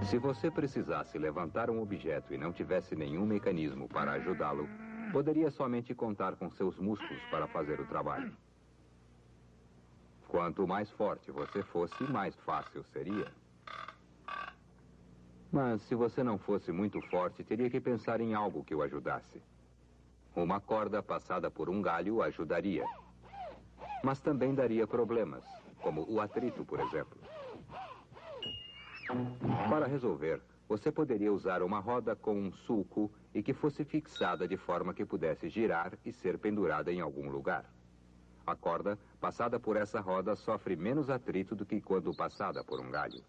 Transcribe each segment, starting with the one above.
Se você precisasse levantar um objeto e não tivesse nenhum mecanismo para ajudá-lo, poderia somente contar com seus músculos para fazer o trabalho. Quanto mais forte você fosse, mais fácil seria. Mas se você não fosse muito forte, teria que pensar em algo que o ajudasse. Uma corda passada por um galho ajudaria. Mas também daria problemas, como o atrito, por exemplo. Para resolver, você poderia usar uma roda com um sulco e que fosse fixada de forma que pudesse girar e ser pendurada em algum lugar. A corda, passada por essa roda, sofre menos atrito do que quando passada por um galho.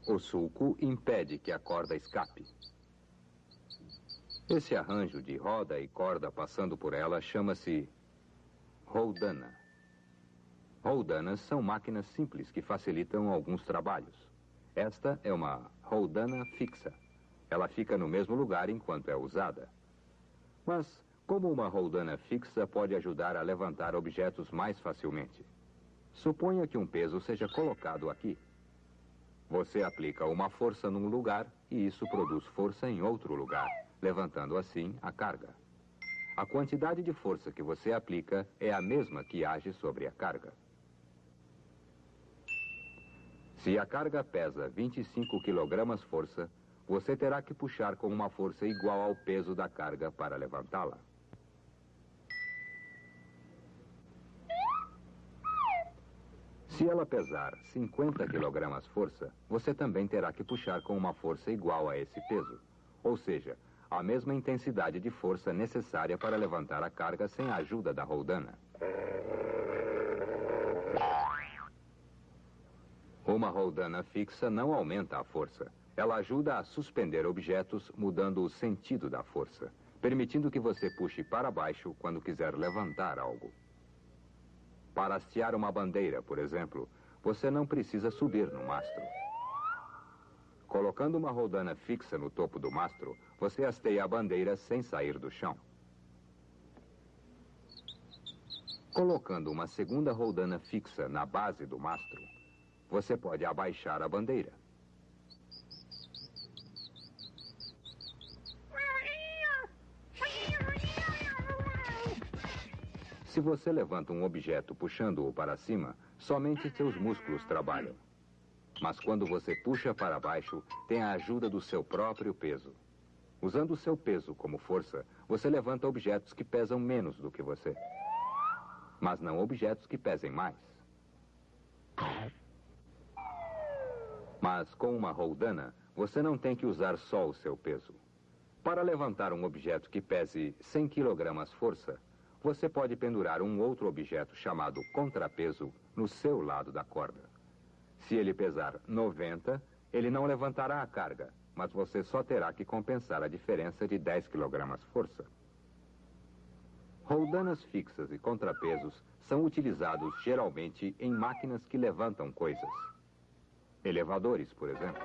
O sulco impede que a corda escape. Esse arranjo de roda e corda passando por ela chama-se roldana. Roldanas são máquinas simples que facilitam alguns trabalhos. Esta é uma roldana fixa. Ela fica no mesmo lugar enquanto é usada. Mas, como uma roldana fixa pode ajudar a levantar objetos mais facilmente? Suponha que um peso seja colocado aqui. Você aplica uma força num lugar e isso produz força em outro lugar, levantando assim a carga. A quantidade de força que você aplica é a mesma que age sobre a carga. Se a carga pesa 25 kg força, você terá que puxar com uma força igual ao peso da carga para levantá-la. Se ela pesar 50 kg força, você também terá que puxar com uma força igual a esse peso. Ou seja, a mesma intensidade de força necessária para levantar a carga sem a ajuda da roldana. Uma roldana fixa não aumenta a força. Ela ajuda a suspender objetos mudando o sentido da força, permitindo que você puxe para baixo quando quiser levantar algo. Para hastear uma bandeira, por exemplo, você não precisa subir no mastro. Colocando uma roldana fixa no topo do mastro, você hasteia a bandeira sem sair do chão. Colocando uma segunda roldana fixa na base do mastro, você pode abaixar a bandeira. Se você levanta um objeto puxando-o para cima, somente seus músculos trabalham. Mas quando você puxa para baixo, tem a ajuda do seu próprio peso. Usando o seu peso como força, você levanta objetos que pesam menos do que você. Mas não objetos que pesem mais. Mas com uma roldana, você não tem que usar só o seu peso. Para levantar um objeto que pese 100 kg força, você pode pendurar um outro objeto chamado contrapeso no seu lado da corda. Se ele pesar 90, ele não levantará a carga, mas você só terá que compensar a diferença de 10 kg força. Roldanas fixas e contrapesos são utilizados geralmente em máquinas que levantam coisas. Elevadores, por exemplo.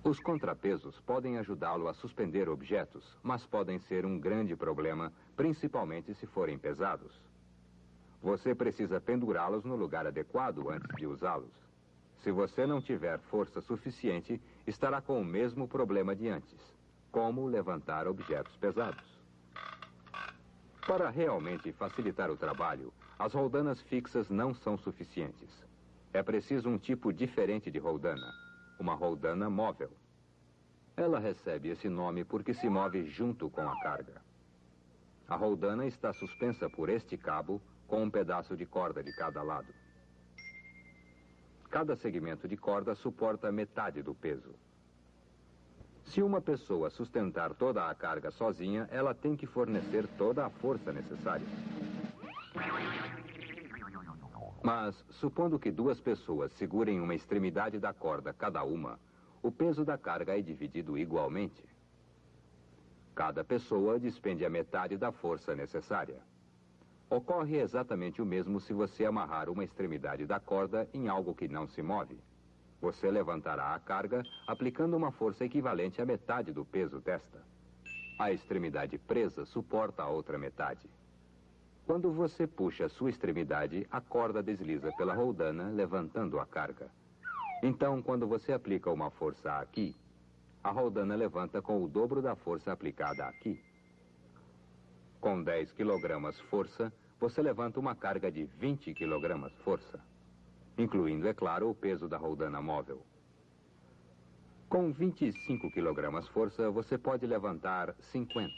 Os contrapesos podem ajudá-lo a suspender objetos, mas podem ser um grande problema, principalmente se forem pesados. Você precisa pendurá-los no lugar adequado antes de usá-los. Se você não tiver força suficiente, estará com o mesmo problema de antes: como levantar objetos pesados. Para realmente facilitar o trabalho, as roldanas fixas não são suficientes. É preciso um tipo diferente de roldana, uma roldana móvel. Ela recebe esse nome porque se move junto com a carga. A roldana está suspensa por este cabo com um pedaço de corda de cada lado. Cada segmento de corda suporta metade do peso. Se uma pessoa sustentar toda a carga sozinha, ela tem que fornecer toda a força necessária. Mas, supondo que duas pessoas segurem uma extremidade da corda cada uma, o peso da carga é dividido igualmente. Cada pessoa despende a metade da força necessária. Ocorre exatamente o mesmo se você amarrar uma extremidade da corda em algo que não se move. Você levantará a carga aplicando uma força equivalente à metade do peso desta. A extremidade presa suporta a outra metade. Quando você puxa a sua extremidade, a corda desliza pela roldana, levantando a carga. Então, quando você aplica uma força aqui, a roldana levanta com o dobro da força aplicada aqui. Com 10 kg força, você levanta uma carga de 20 kg força, incluindo, é claro, o peso da roldana móvel. Com 25 kg força, você pode levantar 50.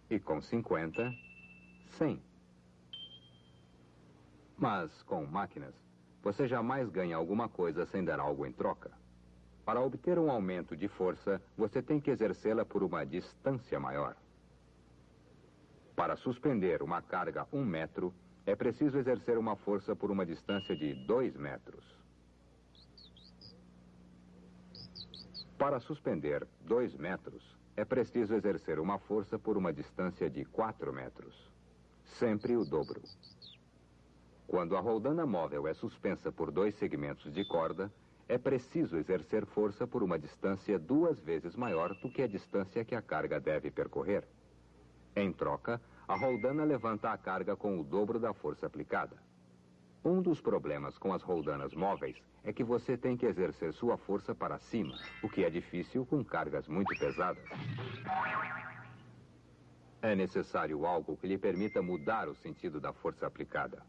E com 50, 100. Mas, com máquinas, você jamais ganha alguma coisa sem dar algo em troca. Para obter um aumento de força, você tem que exercê-la por uma distância maior. Para suspender uma carga 1 metro, é preciso exercer uma força por uma distância de 2 metros. Para suspender 2 metros, é preciso exercer uma força por uma distância de 4 metros. Sempre o dobro. Quando a roldana móvel é suspensa por 2 segmentos de corda, é preciso exercer força por uma distância 2 vezes maior do que a distância que a carga deve percorrer. Em troca, a roldana levanta a carga com o dobro da força aplicada. Um dos problemas com as roldanas móveis é que você tem que exercer sua força para cima, o que é difícil com cargas muito pesadas. É necessário algo que lhe permita mudar o sentido da força aplicada.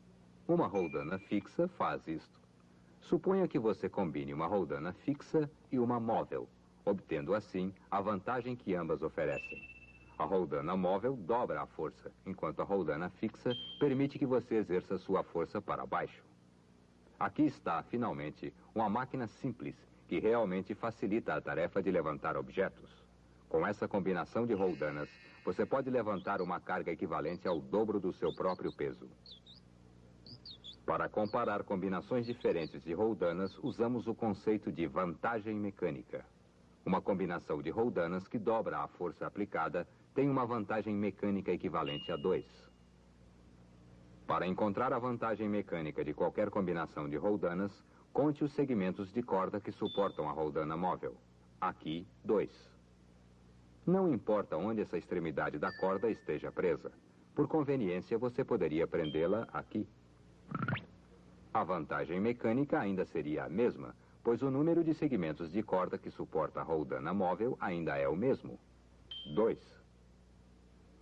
Uma roldana fixa faz isto. Suponha que você combine uma roldana fixa e uma móvel, obtendo assim a vantagem que ambas oferecem. A roldana móvel dobra a força, enquanto a roldana fixa permite que você exerça sua força para baixo. Aqui está, finalmente, uma máquina simples que realmente facilita a tarefa de levantar objetos. Com essa combinação de roldanas, você pode levantar uma carga equivalente ao dobro do seu próprio peso. Para comparar combinações diferentes de roldanas, usamos o conceito de vantagem mecânica. Uma combinação de roldanas que dobra a força aplicada tem uma vantagem mecânica equivalente a 2. Para encontrar a vantagem mecânica de qualquer combinação de roldanas, conte os segmentos de corda que suportam a roldana móvel. Aqui, 2. Não importa onde essa extremidade da corda esteja presa. Por conveniência, você poderia prendê-la aqui. A vantagem mecânica ainda seria a mesma, pois o número de segmentos de corda que suporta a roldana móvel ainda é o mesmo. 2.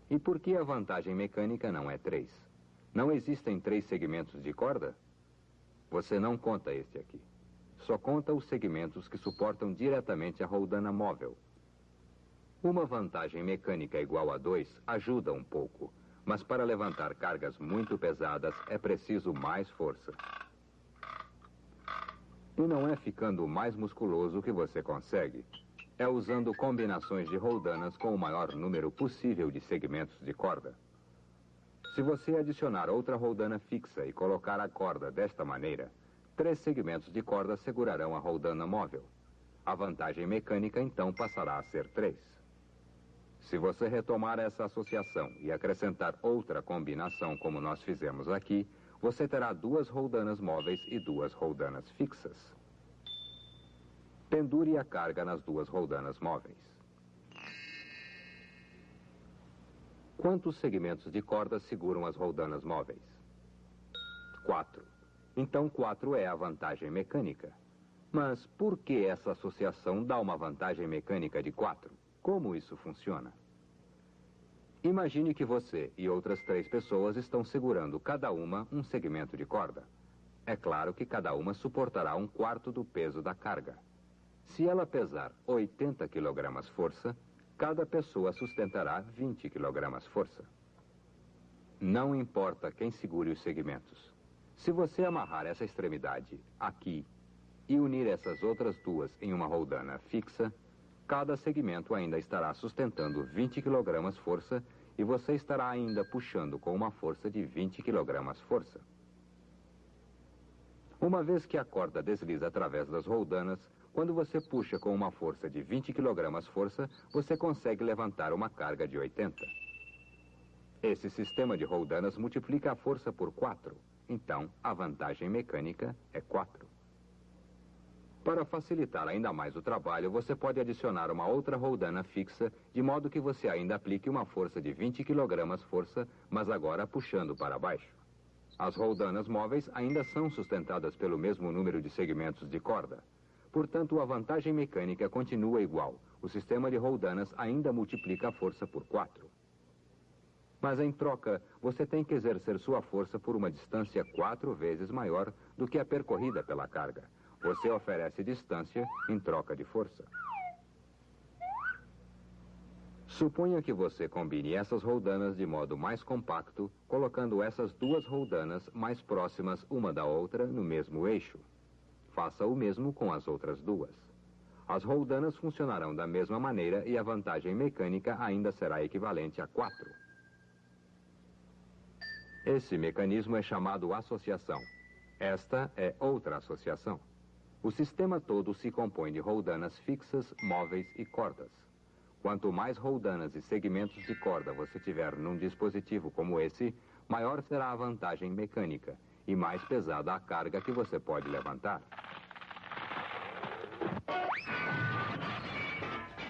E por que a vantagem mecânica não é 3? Não existem 3 segmentos de corda? Você não conta este aqui. Só conta os segmentos que suportam diretamente a roldana móvel. Uma vantagem mecânica igual a 2 ajuda um pouco, mas para levantar cargas muito pesadas é preciso mais força. E não é ficando mais musculoso que você consegue. É usando combinações de roldanas com o maior número possível de segmentos de corda. Se você adicionar outra roldana fixa e colocar a corda desta maneira, 3 segmentos de corda segurarão a roldana móvel. A vantagem mecânica então passará a ser 3. Se você retomar essa associação e acrescentar outra combinação como nós fizemos aqui, você terá 2 roldanas móveis e 2 roldanas fixas. Pendure a carga nas 2 roldanas móveis. Quantos segmentos de corda seguram as roldanas móveis? 4. Então 4 é a vantagem mecânica. Mas por que essa associação dá uma vantagem mecânica de 4? Como isso funciona? Imagine que você e outras 3 pessoas estão segurando cada uma um segmento de corda. É claro que cada uma suportará 1/4 do peso da carga. Se ela pesar 80 kg força, cada pessoa sustentará 20 kg força. Não importa quem segure os segmentos. Se você amarrar essa extremidade aqui e unir essas outras 2 em uma roldana fixa, cada segmento ainda estará sustentando 20 kg força e você estará ainda puxando com uma força de 20 kg força. Uma vez que a corda desliza através das roldanas, quando você puxa com uma força de 20 kg força, você consegue levantar uma carga de 80. Esse sistema de roldanas multiplica a força por 4. Então, a vantagem mecânica é 4. Para facilitar ainda mais o trabalho, você pode adicionar uma outra roldana fixa, de modo que você ainda aplique uma força de 20 kg força, mas agora puxando para baixo. As roldanas móveis ainda são sustentadas pelo mesmo número de segmentos de corda. Portanto, a vantagem mecânica continua igual. O sistema de roldanas ainda multiplica a força por 4. Mas em troca, você tem que exercer sua força por uma distância 4 vezes maior do que a percorrida pela carga. Você oferece distância em troca de força. Suponha que você combine essas roldanas de modo mais compacto, colocando essas duas roldanas mais próximas uma da outra no mesmo eixo. Faça o mesmo com as outras duas. As roldanas funcionarão da mesma maneira e a vantagem mecânica ainda será equivalente a 4. Esse mecanismo é chamado associação. Esta é outra associação. O sistema todo se compõe de roldanas fixas, móveis e cordas. Quanto mais roldanas e segmentos de corda você tiver num dispositivo como esse, maior será a vantagem mecânica e mais pesada a carga que você pode levantar.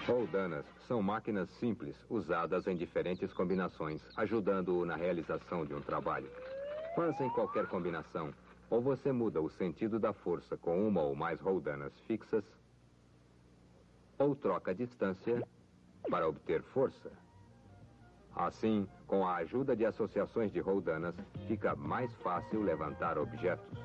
Roldanas são máquinas simples, usadas em diferentes combinações, ajudando-o na realização de um trabalho. Mas em qualquer combinação, ou você muda o sentido da força com uma ou mais roldanas fixas, ou troca a distância para obter força. Assim, com a ajuda de associações de roldanas, fica mais fácil levantar objetos.